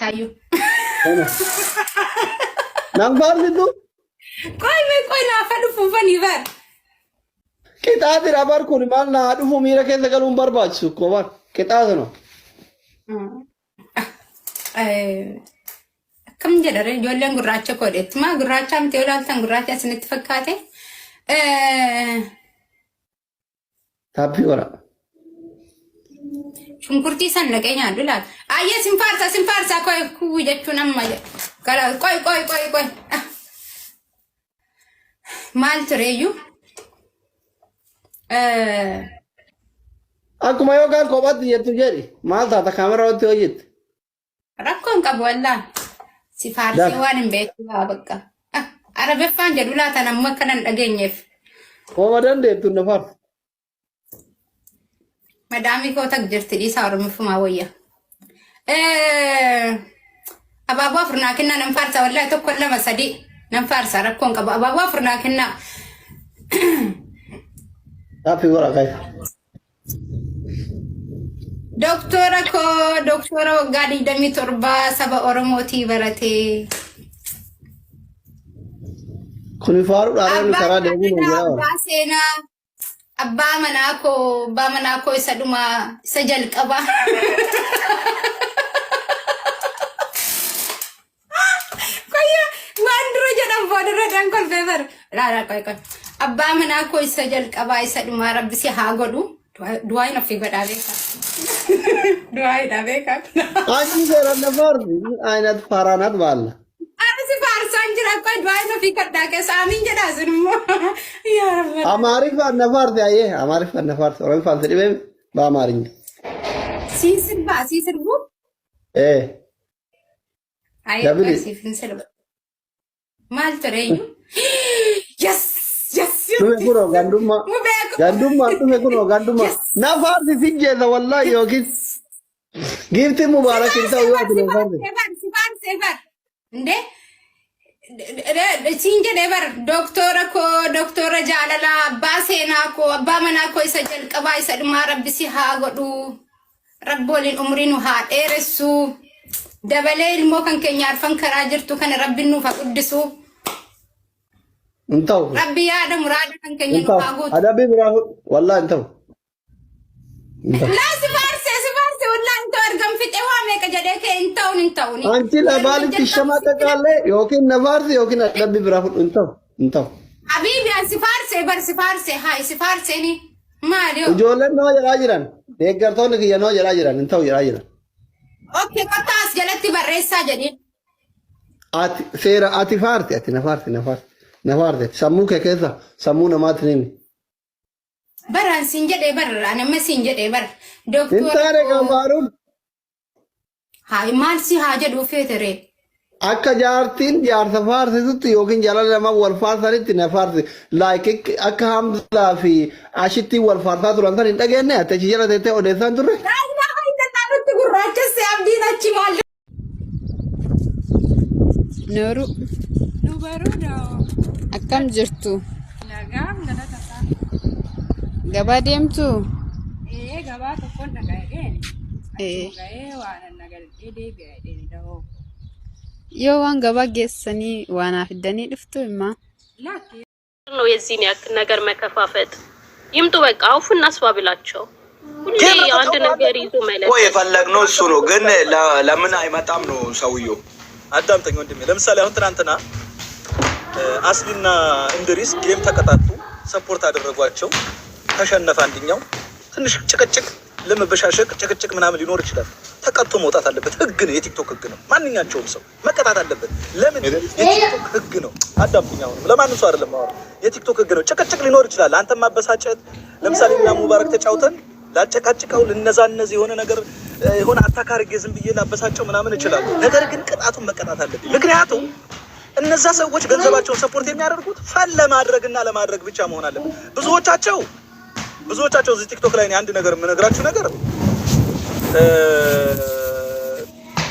ታዩ نمبر دو ቆይ ናፈዱ ፉፈን ይበር كتاب رابر كوني مال نادو فميرا كيسا قالون برباج سوكو بار كتاب نو كم جدار جولن غراچا كودت ما غراچا متولالتن غراچا سنتفكاته تابي ورا شنكرتي سنلقين عدلات أيه سنفارسا كوي كوجتشو نما كلا كوي مال تريو aku mayo kan kobat dia tu jadi mal tata kamera tu ojit rakon kabwalla sifarsi wanin betu abakka arabe fan jadulata namma kanan dagenyef komadan de tu nafar madami ko tak jirti di sawar mufuma waya ababa furna kinna nan farsa wallahi to kolla masadi nan farsa rakon ka ababa furna kinna tapi ora kai doktora gadi dami torba saba oromoti barate kuni faru dara ni kara de ni ngira basena abba manako isa duma sajal qaba koya wandro jadam bodoro dan kol fever la koy abba manako isa jal qaba isa duma rabbi si ha godu duai na fi badabe ka duai da beka anji sera nafar ainat faranat wala si farsan jira koy duai na fi kadda ke samin jada sunmo ya rabbi amarif nafar de aye amarif nafar ora fan de be ba amarinya sisirbu ay Dabili. sifin selba mal tereyu yes tume kuno ganduma tume kuno ganduma nafar si sinje da wallahi yokin gifti mubarak inta huwa de sevar inde sinje debar doktora jalala basena ko abamana ko isa jal qaba isa dum rabbi si ha godu rabbolin umrinu ha deresu dabalel mo kan kenya arfan karajirtu kan rabbinu fa quddisu انتو ربي يا ادم مراد kan kenya انتو fagut ada bi bravo والله انتو لا سفارسي والله انت ارقم في توامي كجدك انتوني انت لا بالك الشماتة قال لي يوكين نفارسي يوكين ada bi bravo انتو حبيبي يا سفارسي هاي سفارسيني ما ديو وجولن نو جراجران deeggartoon kiyya noo jala jiran intaw jala jiran اوكي قطاس جلتي بريسا جديد ati seera ati faarti ati nafaarte sammuu kee keessa sammuu namaatti nimi بران سنجد انا ما سنجد دكتور intaane gamaaruun هاي مالسي حاجه دو فيتري akka jaartiin jaarsa faarsitutti yookiin jala lama wal faarsanitti na faarsi like akka hamzaa fi ashitti wal faarsaa turan san hin dhageenye ati achi jala teessee odeessaan turre لا اله الا الله تقراچه سيابدين اچي مال Nooru Nu baruudha. akkam jirtu? Nagaan galata. Gabaa deemtu? Gabaa tokkoon dhagaa'een. Ee. Dhagaa'ee waan nagaltee deebi'ee da'oo. Yoo waan gabaa geessanii waan fiddanii dhuftu immaa? Laatti. ነው የዚህን ያክል ነገር መከፋፈት ይምጡ በቃ አውፉ እናስባብላቸው ሁሌ አንድ ነገር ይዞ ማለት ወይ የፈለግነው እሱ ነው ግን ለምን አይመጣም ነው ሰውየው አዳምጠኝ ወንድሜ ለምሳሌ አሁን ትናንትና አስሊና እንድሪስ ጌም ተቀጣጡ ሰፖርት አደረጓቸው ተሸነፈ አንደኛው ትንሽ ጭቅጭቅ ለመበሻሸቅ ጭቅጭቅ ምናምን ሊኖር ይችላል ተቀጥቶ መውጣት አለበት ህግ ነው የቲክቶክ ህግ ነው ማንኛቸውም ሰው መቀጣት አለበት ለምን የቲክቶክ ህግ ነው አዳምጠኝ አሁን ለማንም ሰው አይደለም አሁን የቲክቶክ ህግ ነው ጭቅጭቅ ሊኖር ይችላል አንተ ማበሳጨት ለምሳሌ እና ሙባረክ ተጫውተን ላጨቃጭቀው ለነዚህ የሆነ ነገር የሆነ አታካሪ ገዝም ብዬ ላበሳጨው ምናምን ይችላል ነገር ግን ቅጣቱን መቀጣት አለበት ምክንያቱም እነዛ ሰዎች ገንዘባቸውን ሰፖርት የሚያደርጉት ፈን ለማድረግና ለማድረግ ብቻ መሆን አለበት ብዙዎቻቸው እዚህ ቲክቶክ ላይ አንድ ነገር የምነግራችሁ ነገር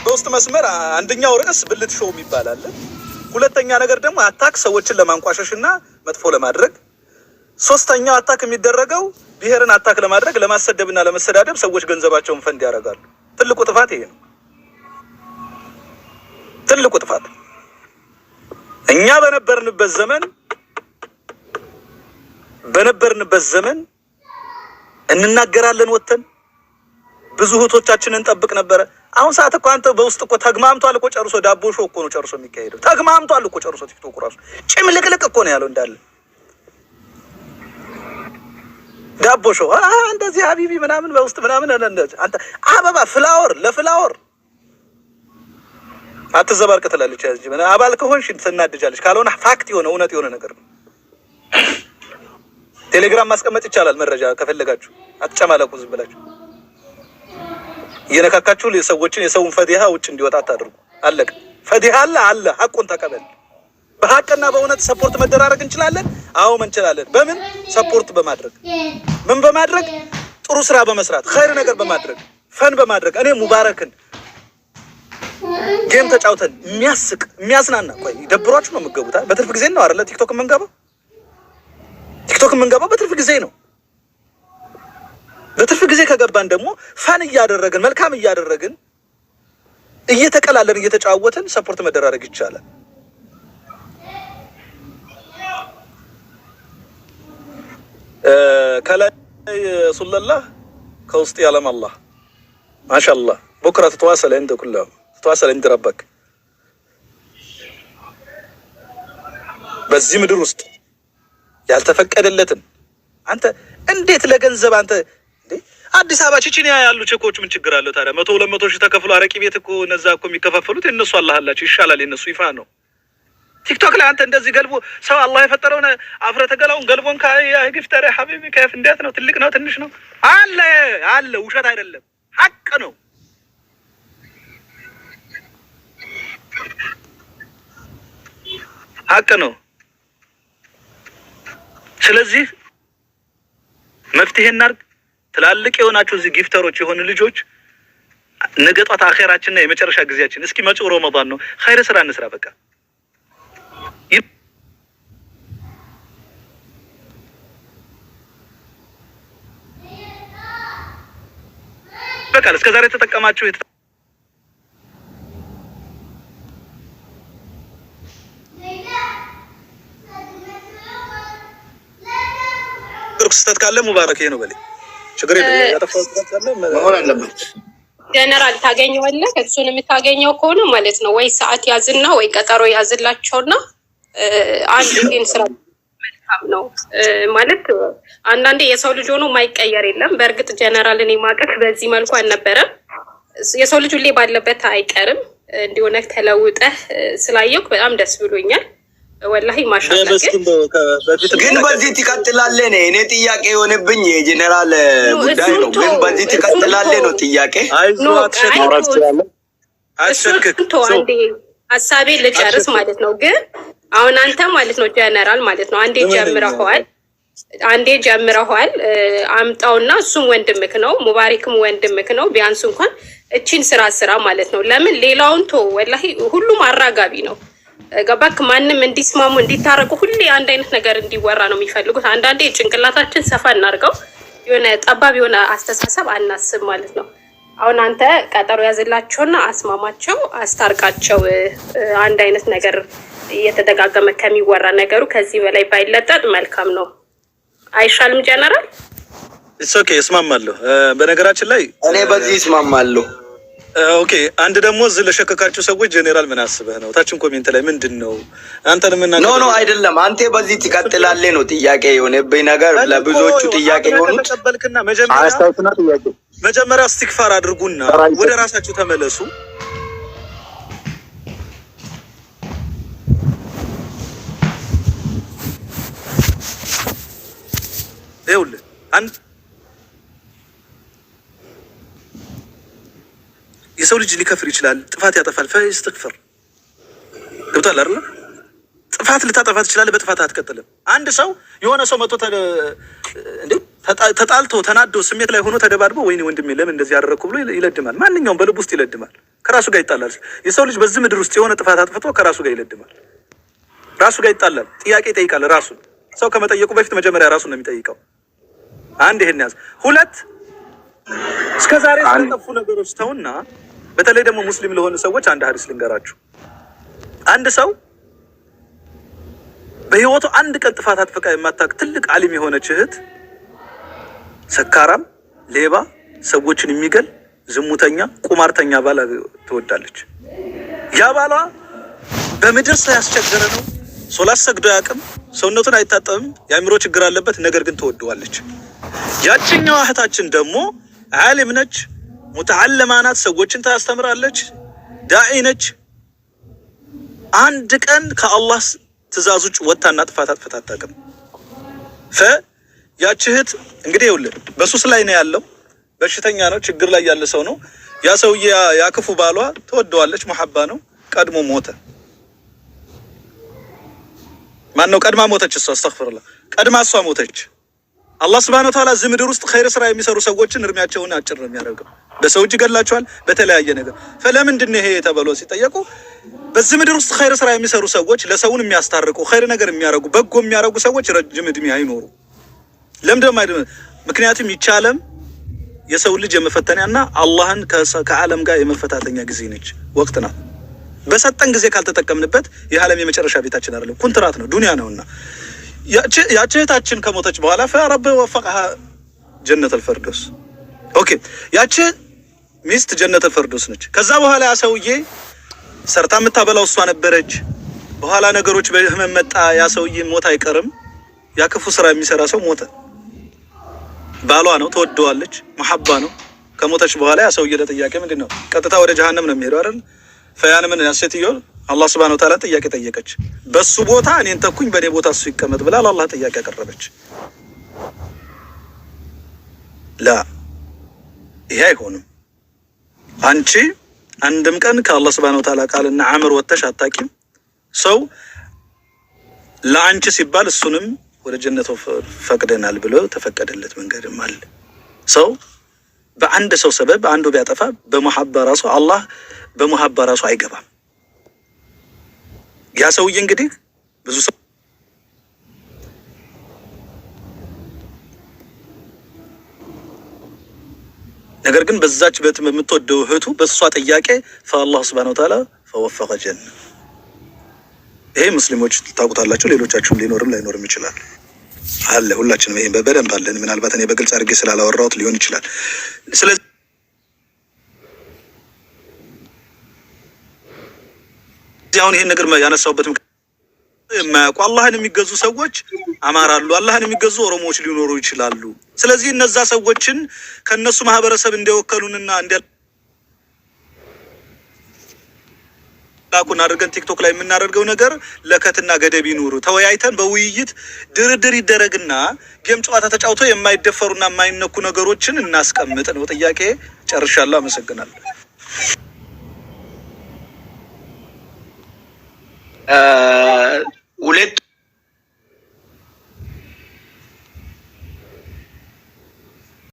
በውስጥ መስመር አንደኛው ርዕስ ብልት ሾው ይባላል ሁለተኛ ነገር ደግሞ አታክ ሰዎችን ለማንቋሸሽና መጥፎ ለማድረግ ሶስተኛው አታክ የሚደረገው ብሔርን አታክ ለማድረግ ለማሰደብና ለመሰዳደብ ሰዎች ገንዘባቸውን ፈንድ ያደርጋሉ ትልቁ ጥፋት ይሄ ነው ትልቁ ጥፋት እኛ በነበርንበት ዘመን እንናገራለን ወተን ብዙ እህቶቻችንን እንጠብቅ ነበረ። አሁን ሰዓት እኮ አንተ በውስጥ እኮ ተግማምቷል እኮ ጨርሶ ዳቦ ሾው እኮ ነው ጨርሶ የሚካሄደው። ተግማምቷል እኮ ጨርሶ ቲክቶክ ራሱ ጭምልቅልቅ እኮ ነው ያለው እንዳለ ዳቦ ሾው እንደዚህ ሀቢቢ ምናምን በውስጥ ምናምን አንተ አበባ ለፍላወር አትዘባርቅ ትላለች። ያዚ አባል ከሆንሽ ትናድጃለች። ካልሆነ ፋክት የሆነ እውነት የሆነ ነገር ነው። ቴሌግራም ማስቀመጥ ይቻላል። መረጃ ከፈለጋችሁ አትጨማለቁ። ዝም ብላችሁ እየነካካችሁ ሰዎችን የሰውን ፈዲሃ ውጭ እንዲወጣ አታድርጉ። አለቀ። ፈዲሃ አለ ሐቁን ተቀበል። በሐቅና በእውነት ሰፖርት መደራረግ እንችላለን። አዎ እንችላለን። በምን ሰፖርት በማድረግ ምን በማድረግ ጥሩ ስራ በመስራት ኸይር ነገር በማድረግ ፈን በማድረግ እኔ ሙባረክን ጌም ተጫውተን የሚያስቅ የሚያዝናና ቆይ ደብሯችሁ ነው የምትገቡት። በትርፍ ጊዜ ነው አይደለ? ቲክቶክ የምንገባው በትርፍ ጊዜ ነው። በትርፍ ጊዜ ከገባን ደግሞ ፈን እያደረግን መልካም እያደረግን እየተቀላለን እየተጫወትን ሰፖርት መደራረግ ይቻላል። ከላይ ሱለላህ ከውስጥ ያለም አላህ ማሻአላህ ቡክራ ተተዋሰለ እንደ ኩላው ተዋሰለ እንደ ረበክ በዚህ ምድር ውስጥ ያልተፈቀደለትን አንተ እንዴት ለገንዘብ አንተ አዲስ አበባ ቺቺኒያ ያሉ ቼኮች ምን ችግር አለው ታዲያ? 100-200 ሺህ ተከፍሎ አረቂ ቤት እኮ እነዛ እኮ የሚከፋፈሉት የነሱ አላህ አላቸው ይሻላል። የነሱ ይፋ ነው። ቲክቶክ ላይ አንተ እንደዚህ ገልቦ ሰው አላህ የፈጠረውን አፍረተ ገላውን ገልቦን ከግፍተረ ሐቢቢ ከፍ እንዴት ነው? ትልቅ ነው ትንሽ ነው? አለ ውሸት አይደለም ሐቅ ነው። ሐቅ ነው። ስለዚህ መፍትሄ እናድርግ። ትላልቅ የሆናችሁ እዚህ ጊፍተሮች የሆኑ ልጆች ነገ ጧት አኺራችንና የመጨረሻ ጊዜያችን እስኪ መጪው ረመዳን ነው። ኸይር ስራ እንስራ። በቃ እስከዛሬ ተጠቀማችሁ ስህተት ካለ ሙባረክ ነው በለኝ። ችግር የለም። ያጠፋው ስህተት ካለ መሆን አለበት። ጀነራል ታገኘዋለህ። እሱን የምታገኘው ከሆነ ማለት ነው ወይ ሰዓት ያዝና ወይ ቀጠሮ ያዝላቸውና አንድ ግን ስራ መልካም ነው ማለት አንዳንዴ የሰው ልጅ ሆኖ ማይቀየር የለም። በእርግጥ ጀነራልን የማቀፍ በዚህ መልኩ አልነበረም። የሰው ልጅ ሁሌ ባለበት አይቀርም። እንዲሆነ ተለውጠህ ስላየው በጣም ደስ ብሎኛል። ወላሂ ማሻአላ። ግን በዚህ ትቀጥላለህ ነው እኔ ጥያቄ የሆነብኝ የጀነራል ጉዳይ ነው። ግን በዚህ ትቀጥላለህ ነው ጥያቄ። አትሸክክ አንዴ ሀሳቤ ልጨርስ ማለት ነው። ግን አሁን አንተ ማለት ነው ጀነራል ማለት ነው አንዴ ጀምረዋል አምጣውና እሱም ወንድምክ ነው ሙባሪክም ወንድምክ ነው። ቢያንስ እንኳን እቺን ስራ ማለት ነው። ለምን ሌላውን ቶ ወላሂ ሁሉም አራጋቢ ነው። ገባክ? ማንም እንዲስማሙ እንዲታረቁ ሁሌ አንድ አይነት ነገር እንዲወራ ነው የሚፈልጉት። አንዳንዴ ጭንቅላታችን ሰፋ እናርገው፣ የሆነ ጠባብ የሆነ አስተሳሰብ አናስብ ማለት ነው። አሁን አንተ ቀጠሮ ያዝላቸውና አስማማቸው፣ አስታርቃቸው። አንድ አይነት ነገር እየተደጋገመ ከሚወራ ነገሩ ከዚህ በላይ ባይለጠጥ መልካም ነው። አይሻልም ጀነራል? ኦኬ እስማማለሁ። በነገራችን ላይ እኔ በዚህ እስማማለሁ። ኦኬ አንድ ደግሞ እዚህ ለሸከካችሁ ሰዎች ጀነራል ምን አስበህ ነው? ታችን ኮሜንት ላይ ምንድነው አንተን ምን ኖ አይደለም። አንተ በዚህ ትቀጥላለህ ነው ጥያቄ የሆነብኝ ነገር። ለብዙዎቹ ጥያቄ ሆኑት ተቀበልክና መጀመሪያ እስቲግፋር አድርጉና ወደ ራሳችሁ ተመለሱ። ይኸውልህ አንድ የሰው ልጅ ሊከፍር ይችላል፣ ጥፋት ያጠፋል። ፈይስተግፈር ገብቷል አይደል? ጥፋት ልታጠፋ ትችላለህ፣ በጥፋት አትቀጥልም። አንድ ሰው የሆነ ሰው መጥቶ ተጣልቶ ተናዶ ስሜት ላይ ሆኖ ተደባድቦ ወይኔ ወንድሜ ለምን እንደዚህ አደረኩ ብሎ ይለድማል። ማንኛውም በልብ ውስጥ ይለድማል፣ ከራሱ ጋር ይጣላል። የሰው ልጅ በዚህ ምድር ውስጥ የሆነ ጥፋት አጥፍቶ ከራሱ ጋር ይለድማል፣ ራሱ ጋር ይጣላል፣ ጥያቄ ይጠይቃል። ራሱን ሰው ከመጠየቁ በፊት መጀመሪያ ራሱን ነው የሚጠይቀው። አንድ ይሄን ያዝ። ሁለት እስከዛሬ ስለጠፉ ነገሮች ተውና፣ በተለይ ደግሞ ሙስሊም ለሆኑ ሰዎች አንድ ሀዲስ ልንገራችሁ። አንድ ሰው በህይወቱ አንድ ቀን ጥፋት አጥፍቃ የማታውቅ ትልቅ ዓሊም የሆነች እህት ሰካራም፣ ሌባ፣ ሰዎችን የሚገል ዝሙተኛ፣ ቁማርተኛ ባል ትወዳለች። ያ ባሏ በምድር ሳያስቸገረ ነው። ሶላት ሰግዶ ያቅም፣ ሰውነቱን አይታጠብም፣ የአእምሮ ችግር አለበት። ነገር ግን ትወደዋለች። ያችኛዋ እህታችን ደግሞ ዓሊም ነች፣ ሙተዓለማ ናት፣ ሰዎችን ታስተምራለች፣ ዳዒ ነች። አንድ ቀን ከአላህ ትእዛዝ ውጭ ወጣና ጥፋት አጥፍታ አታውቅም። ያች እህት እንግዲህ ይኸውልህ በሱስ ላይ ነው ያለው፣ በሽተኛ ነው፣ ችግር ላይ ያለ ሰው ነው። ያ ሰውዬ ያክፉ ባሏ ትወደዋለች፣ መሐባ ነው። ቀድሞ ሞተ። ማን ነው ቀድማ ሞተች? እሷ አስተግፍሩላህ፣ ቀድማ እሷ ሞተች። አላህ ሱብሓነሁ ወተዓላ እዚህ ምድር ውስጥ ኸይር ስራ የሚሰሩ ሰዎችን እድሜያቸውን አጭር ነው የሚያደርገው። በሰው እጅ ይገላቸዋል፣ በተለያየ ነገር። ለምንድን ነው ይሄ ተብሎ ሲጠየቁ በዚህ ምድር ውስጥ ኸይር ስራ የሚሰሩ ሰዎች፣ ለሰውን የሚያስታርቁ ኸይር ነገር የሚያደርጉ በጎ የሚያደርጉ ሰዎች ረጅም እድሜ አይኖሩ። ለምንድን ነው? ምክንያቱም ይቻለም የሰው ልጅ የመፈተኛና አላህን ከዓለም ጋር የመፈታተኛ ጊዜ ነች፣ ወቅት ናት። በሰጠን ጊዜ ካልተጠቀምንበት የዓለም የመጨረሻ ቤታችን አይደለም፣ ኩንትራት ነው፣ ዱንያ ነውና ያቺ እህታችን ከሞተች በኋላ ፈረብ ወፈቀሃ ጀነተል ፈርዶስ። ኦኬ ያቺ ሚስት ጀነተል ፈርዶስ ነች። ከዛ በኋላ ያ ሰውዬ ሰርታ የምታበላው እሷ ነበረች። በኋላ ነገሮች በህመም መጣ። ያ ሰውዬ ሞት አይቀርም። ያ ክፉ ስራ የሚሰራ ሰው ሞተ። ባሏ ነው፣ ተወደዋለች፣ መሐባ ነው። ከሞተች በኋላ ያ ሰውዬ ለጥያቄ ምንድነው? ቀጥታ ወደ ጀሃነም ነው የሚሄደው አይደል? ፈያን ምን ያሰትዮ አላህ Subhanahu Wa Ta'ala ጥያቄ ጠየቀች። በሱ ቦታ እኔን ተኩኝ፣ በኔ ቦታ እሱ ይቀመጥ ብላ ለአላህ ጥያቄ አቀረበች። ላ ይሄ አይሆንም። አንቺ አንድም ቀን ከአላህ Subhanahu Wa Ta'ala ቃልና አምር ወተሽ አታቂም። ሰው ለአንቺ ሲባል እሱንም ወደ ጀነቱ ፈቅደናል ብሎ ተፈቀደለት መንገድም አለ። ሰው በአንድ ሰው ሰበብ አንዱ ቢያጠፋ በመሐባ ራሱ አላህ በመሐባ ራሱ አይገባም። ያ ሰውዬ እንግዲህ ብዙ ሰው ነገር ግን በዛች በምትወደው እህቱ በሷ ጥያቄ ፈአላህ Subhanahu Wa Ta'ala ፈወፈቀ ጀነ። ይሄ ሙስሊሞች ታውቁታላችሁ፣ ሌሎቻችሁም ሊኖርም ላይኖርም ይችላል። አለ ሁላችንም ይሄን በደንብ አለን። ምናልባት እኔ በግልጽ አድርጌ ስላላወራሁት ሊሆን ይችላል። ስለዚህ አሁን ይሄን ነገር ያነሳውበት የማያውቁ አላህን የሚገዙ ሰዎች አማራሉ፣ አላህን የሚገዙ ኦሮሞዎች ሊኖሩ ይችላሉ። ስለዚህ እነዛ ሰዎችን ከነሱ ማህበረሰብ እንደወከሉንና ላኩን አድርገን ቲክቶክ ላይ የምናደርገው ነገር ለከትና ገደብ ይኑሩ። ተወያይተን በውይይት ድርድር ይደረግና ጌም ጨዋታ ተጫውቶ የማይደፈሩና የማይነኩ ነገሮችን እናስቀምጥ ነው ጥያቄ። ጨርሻለሁ። አመሰግናለሁ።